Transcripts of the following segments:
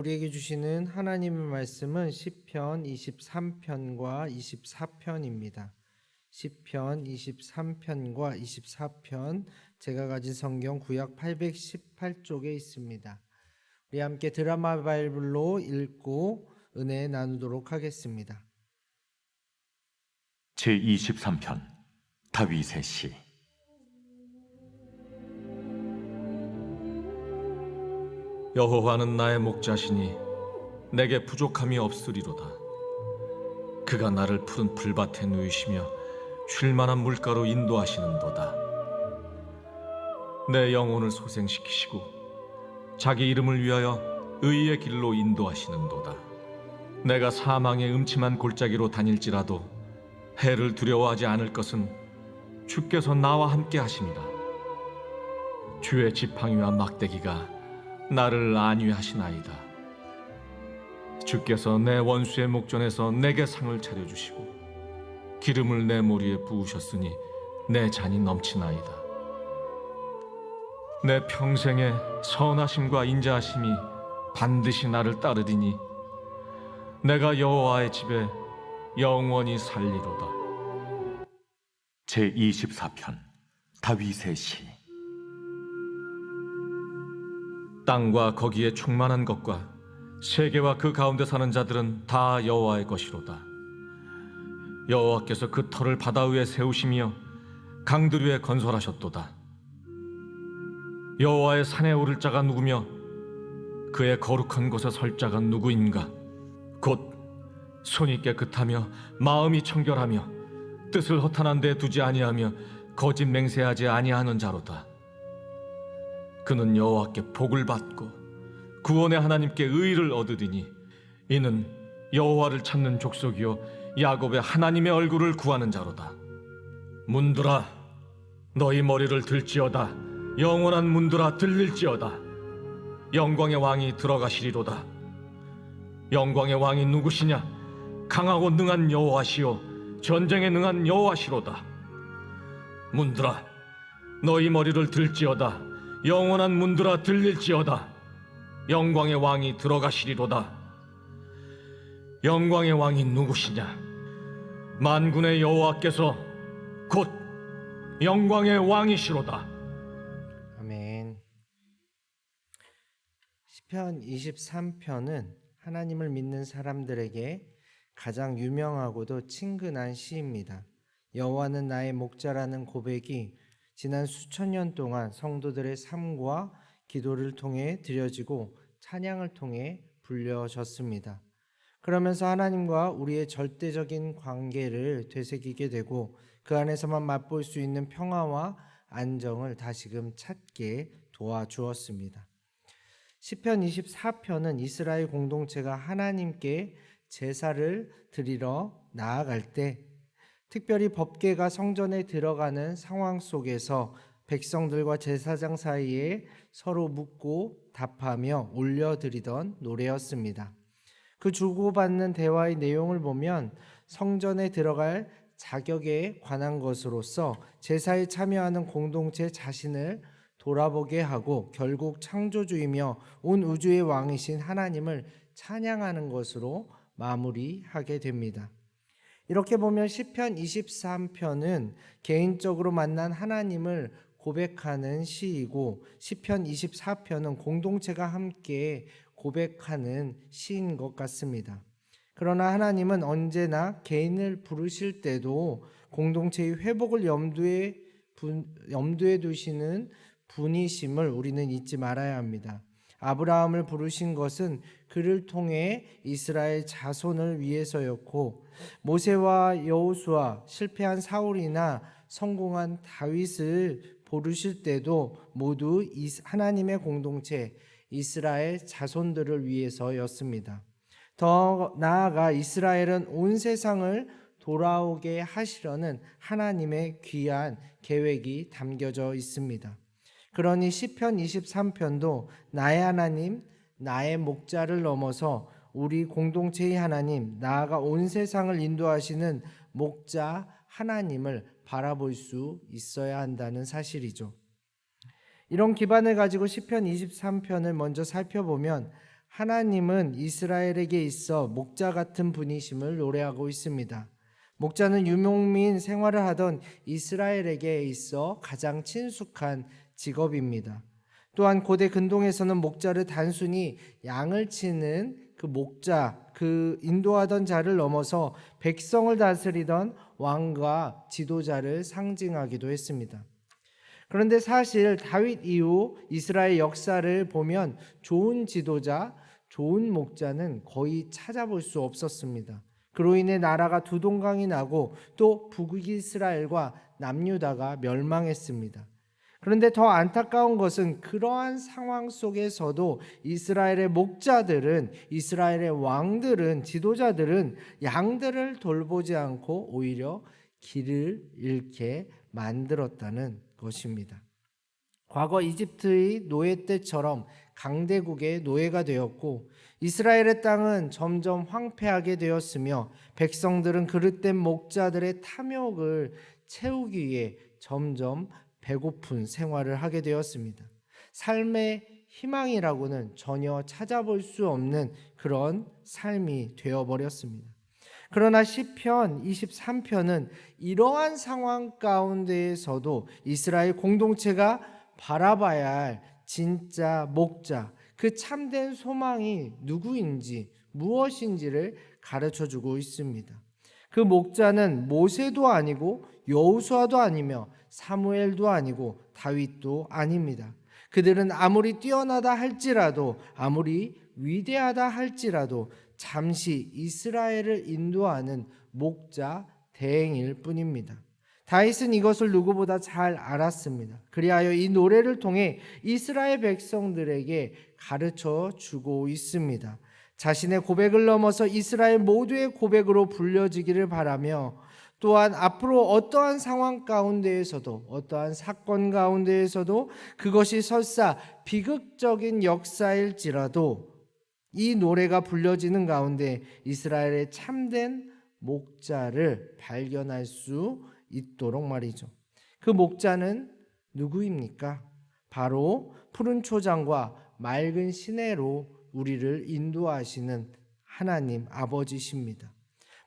우리에게 주시는 하나님의 말씀은 시편 23편과 24편입니다. 시편 23편과 24편, 제가 가진 성경 구약 818쪽에 있습니다. 우리 함께 드라마 바이블로 읽고 은혜 나누도록 하겠습니다. 제23편 다윗의 시. 여호와는 나의 목자시니 내게 부족함이 없으리로다. 그가 나를 푸른 풀밭에 누이시며 쉴 만한 물가로 인도하시는도다. 내 영혼을 소생시키시고 자기 이름을 위하여 의의 길로 인도하시는도다. 내가 사망의 음침한 골짜기로 다닐지라도 해를 두려워하지 않을 것은 주께서 나와 함께 하심이라. 주의 지팡이와 막대기가 나를 안위하시나이다. 주께서 내 원수의 목전에서 내게 상을 차려주시고 기름을 내 머리에 부으셨으니 내 잔이 넘치나이다. 내 평생의 선하심과 인자하심이 반드시 나를 따르리니 내가 여호와의 집에 영원히 살리로다. 제24편 다윗의 시. 땅과 거기에 충만한 것과 세계와 그 가운데 사는 자들은 다 여호와의 것이로다. 여호와께서 그 터를 바다 위에 세우시며 강들 위에 건설하셨도다. 여호와의 산에 오를 자가 누구며 그의 거룩한 곳에 설 자가 누구인가? 곧 손이 깨끗하며 마음이 청결하며 뜻을 허탄한 데 두지 아니하며 거짓 맹세하지 아니하는 자로다. 그는 여호와께 복을 받고 구원의 하나님께 의를 얻으리니 이는 여호와를 찾는 족속이요 야곱의 하나님의 얼굴을 구하는 자로다. 문들아 너희 머리를 들지어다. 영원한 문들아 들릴지어다. 영광의 왕이 들어가시리로다. 영광의 왕이 누구시냐? 강하고 능한 여호와시요 전쟁에 능한 여호와시로다. 문들아 너희 머리를 들지어다. 영원한 문들아 들릴지어다. 영광의 왕이 들어가시리로다. 영광의 왕이 누구시냐? 만군의 여호와께서 곧 영광의 왕이시로다. 아멘. 시편 23편은 하나님을 믿는 사람들에게 가장 유명하고도 친근한 시입니다. 여호와는 나의 목자라는 고백이 지난 수천 년 동안 성도들의 삶과 기도를 통해 드려지고 찬양을 통해 불려졌습니다. 그러면서 하나님과 우리의 절대적인 관계를 되새기게 되고 그 안에서만 맛볼 수 있는 평화와 안정을 다시금 찾게 도와주었습니다. 시편 24편은 이스라엘 공동체가 하나님께 제사를 드리러 나아갈 때 특별히 법궤가 성전에 들어가는 상황 속에서 백성들과 제사장 사이에 서로 묻고 답하며 올려드리던 노래였습니다. 그 주고받는 대화의 내용을 보면 성전에 들어갈 자격에 관한 것으로서 제사에 참여하는 공동체 자신을 돌아보게 하고 결국 창조주이며 온 우주의 왕이신 하나님을 찬양하는 것으로 마무리하게 됩니다. 이렇게 보면 시편 23편은 개인적으로 만난 하나님을 고백하는 시이고 시편 24편은 공동체가 함께 고백하는 시인 것 같습니다. 그러나 하나님은 언제나 개인을 부르실 때도 공동체의 회복을 염두에 두시는 분이심을 우리는 잊지 말아야 합니다. 아브라함을 부르신 것은 그를 통해 이스라엘 자손을 위해서였고 모세와 여호수아, 실패한 사울이나 성공한 다윗을 부르실 때도 모두 하나님의 공동체 이스라엘 자손들을 위해서였습니다. 더 나아가 이스라엘은 온 세상을 돌아오게 하시려는 하나님의 귀한 계획이 담겨져 있습니다. 그러니 시편 23편도 나의 하나님, 나의 목자를 넘어서 우리 공동체의 하나님, 나아가 온 세상을 인도하시는 목자 하나님을 바라볼 수 있어야 한다는 사실이죠. 이런 기반을 가지고 시편 23편을 먼저 살펴보면 하나님은 이스라엘에게 있어 목자 같은 분이심을 노래하고 있습니다. 목자는 유목민 생활을 하던 이스라엘에게 있어 가장 친숙한 직업입니다. 또한 고대 근동에서는 목자를 단순히 양을 치는 그 목자, 그 인도하던 자를 넘어서 백성을 다스리던 왕과 지도자를 상징하기도 했습니다. 그런데 사실 다윗 이후 이스라엘 역사를 보면 좋은 지도자, 좋은 목자는 거의 찾아볼 수 없었습니다. 그로 인해 나라가 두 동강이 나고 또 북이스라엘과 남유다가 멸망했습니다. 그런데 더 안타까운 것은 그러한 상황 속에서도 이스라엘의 목자들은, 이스라엘의 왕들은, 지도자들은 양들을 돌보지 않고 오히려 길을 잃게 만들었다는 것입니다. 과거 이집트의 노예 때처럼 강대국의 노예가 되었고 이스라엘의 땅은 점점 황폐하게 되었으며 백성들은 그릇된 목자들의 탐욕을 채우기 위해 점점 배고픈 생활을 하게 되었습니다. 삶의 희망이라고는 전혀 찾아볼 수 없는 그런 삶이 되어버렸습니다. 그러나 시편 23편은 이러한 상황 가운데에서도 이스라엘 공동체가 바라봐야 할 진짜 목자, 그 참된 소망이 누구인지 무엇인지를 가르쳐주고 있습니다. 그 목자는 모세도 아니고 여호수아도 아니며 사무엘도 아니고 다윗도 아닙니다. 그들은 아무리 뛰어나다 할지라도, 아무리 위대하다 할지라도 잠시 이스라엘을 인도하는 목자 대행일 뿐입니다. 다윗은 이것을 누구보다 잘 알았습니다. 그리하여 이 노래를 통해 이스라엘 백성들에게 가르쳐 주고 있습니다. 자신의 고백을 넘어서 이스라엘 모두의 고백으로 불려지기를 바라며 또한 앞으로 어떠한 상황 가운데에서도, 어떠한 사건 가운데에서도 그것이 설사 비극적인 역사일지라도 이 노래가 불려지는 가운데 이스라엘의 참된 목자를 발견할 수 있도록 말이죠. 그 목자는 누구입니까? 바로 푸른 초장과 맑은 시내로 우리를 인도하시는 하나님 아버지십니다.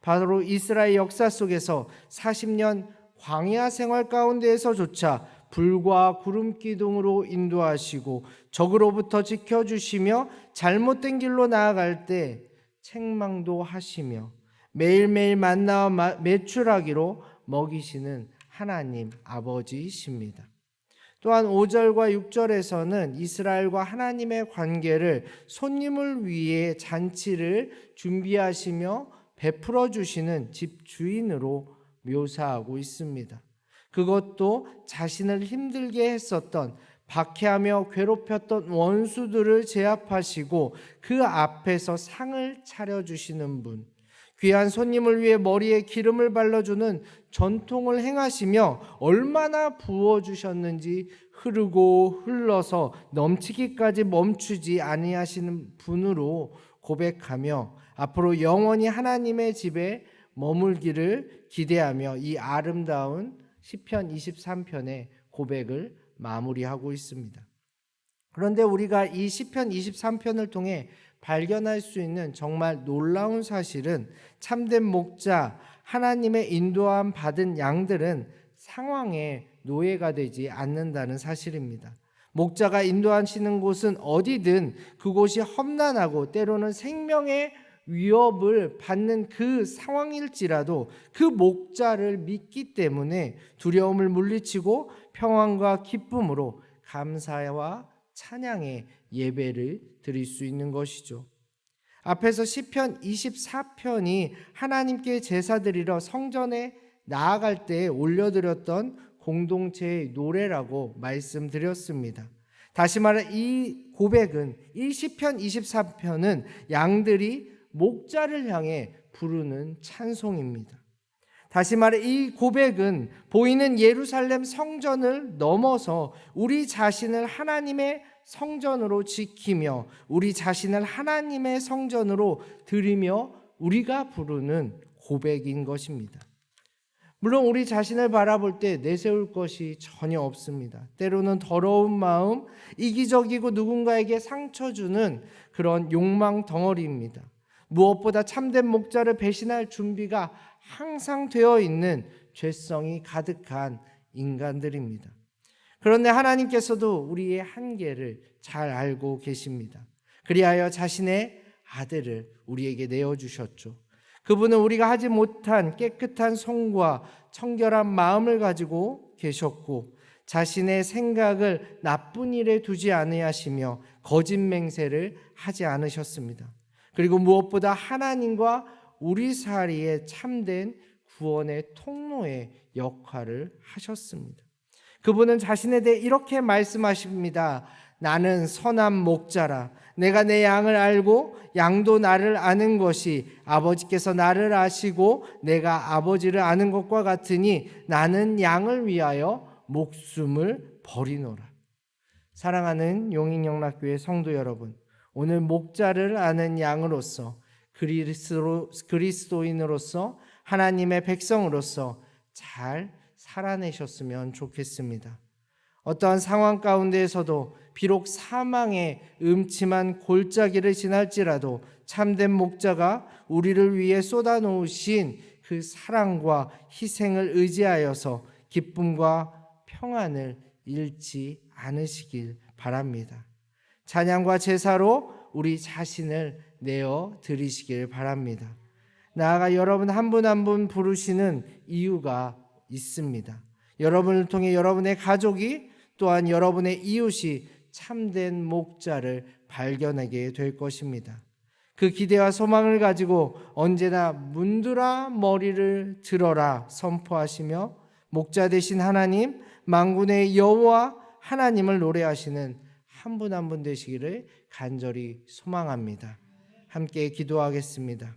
바로 이스라엘 역사 속에서 40년 광야 생활 가운데에서조차 불과 구름 기둥으로 인도하시고 적으로부터 지켜주시며 잘못된 길로 나아갈 때 책망도 하시며 매일매일 만나와 매출하기로 먹이시는 하나님 아버지이십니다. 또한 5절과 6절에서는 이스라엘과 하나님의 관계를 손님을 위해 잔치를 준비하시며 베풀어 주시는 집주인으로 묘사하고 있습니다. 그것도 자신을 힘들게 했었던, 박해하며 괴롭혔던 원수들을 제압하시고 그 앞에서 상을 차려주시는 분, 귀한 손님을 위해 머리에 기름을 발라주는 전통을 행하시며 얼마나 부어주셨는지 흐르고 흘러서 넘치기까지 멈추지 아니하시는 분으로 고백하며 앞으로 영원히 하나님의 집에 머물기를 기대하며 이 아름다운 시편 23편의 고백을 마무리하고 있습니다. 그런데 우리가 이 시편 23편을 통해 발견할 수 있는 정말 놀라운 사실은 참된 목자, 하나님의 인도함 받은 양들은 상황의 노예가 되지 않는다는 사실입니다. 목자가 인도하시는 곳은 어디든 그곳이 험난하고 때로는 생명의 위협을 받는 그 상황일지라도 그 목자를 믿기 때문에 두려움을 물리치고 평안과 기쁨으로 감사와 찬양의 예배를 드릴 수 있는 것이죠. 앞에서 시편 24편이 하나님께 제사드리러 성전에 나아갈 때 올려드렸던 공동체의 노래라고 말씀드렸습니다. 다시 말해 이 고백은, 이 시편 24편은 양들이 목자를 향해 부르는 찬송입니다. 다시 말해 이 고백은 보이는 예루살렘 성전을 넘어서 우리 자신을 하나님의 성전으로 지키며 우리 자신을 하나님의 성전으로 드리며 우리가 부르는 고백인 것입니다. 물론 우리 자신을 바라볼 때 내세울 것이 전혀 없습니다. 때로는 더러운 마음, 이기적이고 누군가에게 상처 주는 그런 욕망 덩어리입니다. 무엇보다 참된 목자를 배신할 준비가 항상 되어 있는 죄성이 가득한 인간들입니다. 그런데 하나님께서도 우리의 한계를 잘 알고 계십니다. 그리하여 자신의 아들을 우리에게 내어주셨죠. 그분은 우리가 하지 못한 깨끗한 손과 청결한 마음을 가지고 계셨고 자신의 생각을 나쁜 일에 두지 아니하시며 거짓 맹세를 하지 않으셨습니다. 그리고 무엇보다 하나님과 우리 사이에 참된 구원의 통로의 역할을 하셨습니다. 그분은 자신에 대해 이렇게 말씀하십니다. 나는 선한 목자라. 내가 내 양을 알고 양도 나를 아는 것이 아버지께서 나를 아시고 내가 아버지를 아는 것과 같으니 나는 양을 위하여 목숨을 버리노라. 사랑하는 용인영락교회 성도 여러분, 오늘 목자를 아는 양으로서 그리스도인으로서 하나님의 백성으로서 잘 살아내셨으면 좋겠습니다. 어떠한 상황 가운데에서도 비록 사망의 음침한 골짜기를 지날지라도 참된 목자가 우리를 위해 쏟아놓으신 그 사랑과 희생을 의지하여서 기쁨과 평안을 잃지 않으시길 바랍니다. 찬양과 제사로 우리 자신을 내어 드리시길 바랍니다. 나아가 여러분 한 분 한 분 부르시는 이유가 있습니다. 여러분을 통해 여러분의 가족이 또한 여러분의 이웃이 참된 목자를 발견하게 될 것입니다. 그 기대와 소망을 가지고 언제나 문드라 머리를 들어라 선포하시며 목자 되신 하나님, 만군의 여호와 하나님을 노래하시는 한 분 한 분 되시기를 간절히 소망합니다. 함께 기도하겠습니다.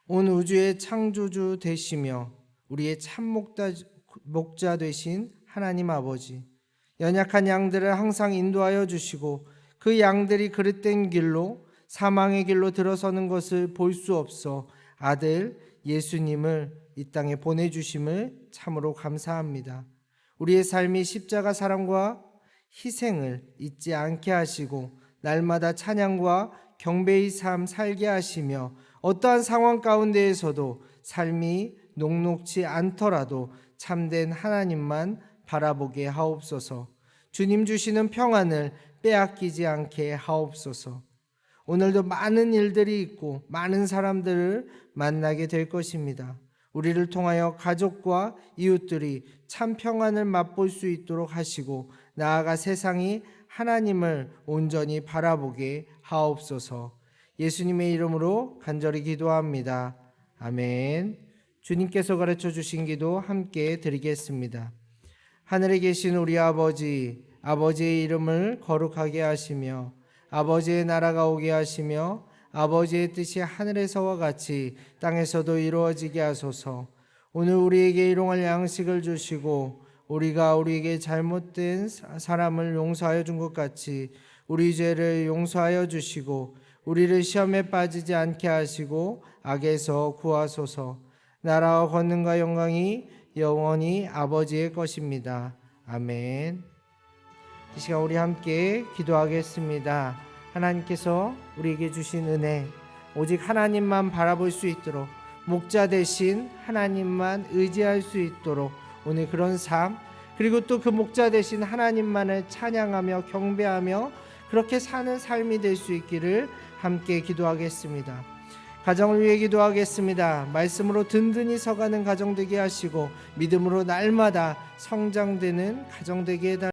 온 우주의 창조주 되시며 우리의 참 목자 되신 하나님 아버지, 연약한 양들을 항상 인도하여 주시고 그 양들이 그릇된 길로 사망의 길로 들어서는 것을 볼 수 없어 아들 예수님을 이 땅에 보내주심을 참으로 감사합니다. 우리의 삶이 십자가 사랑과 희생을 잊지 않게 하시고 날마다 찬양과 경배의 삶 살게 하시며 어떠한 상황 가운데에서도 삶이 녹록지 않더라도 참된 하나님만 바라보게 하옵소서. 주님 주시는 평안을 빼앗기지 않게 하옵소서. 오늘도 많은 일들이 있고 많은 사람들을 만나게 될 것입니다. 우리를 통하여 가족과 이웃들이 참 평안을 맛볼 수 있도록 하시고 나아가 세상이 하나님을 온전히 바라보게 하옵소서. 예수님의 이름으로 간절히 기도합니다. 아멘. 주님께서 가르쳐 주신 기도 함께 드리겠습니다. 하늘에 계신 우리 아버지, 아버지의 이름을 거룩하게 하시며 아버지의 나라가 오게 하시며 아버지의 뜻이 하늘에서와 같이 땅에서도 이루어지게 하소서. 오늘 우리에게 일용할 양식을 주시고 우리가 우리에게 잘못된 사람을 용서하여 준 것 같이 우리 죄를 용서하여 주시고 우리를 시험에 빠지지 않게 하시고 악에서 구하소서. 나라와 권능과 영광이 영원히 아버지의 것입니다. 아멘. 이 시간 우리 함께 기도하겠습니다. 하나님께서 우리에게 주신 은혜, 오직 하나님만 바라볼 수 있도록 목자 대신 하나님만 의지할 수 있도록 오늘 그런 삶, 그리고 또 그 목자 대신 하나님만을 찬양하며 경배하며 그렇게 사는 삶이 될 수 있기를 함께 기도하겠습니다. 가정을 위해 기도하겠습니다. 말씀으로 든든히 서가는 가정 되게 하시고 믿음으로 날마다 성장되는 가정 되게 해달라고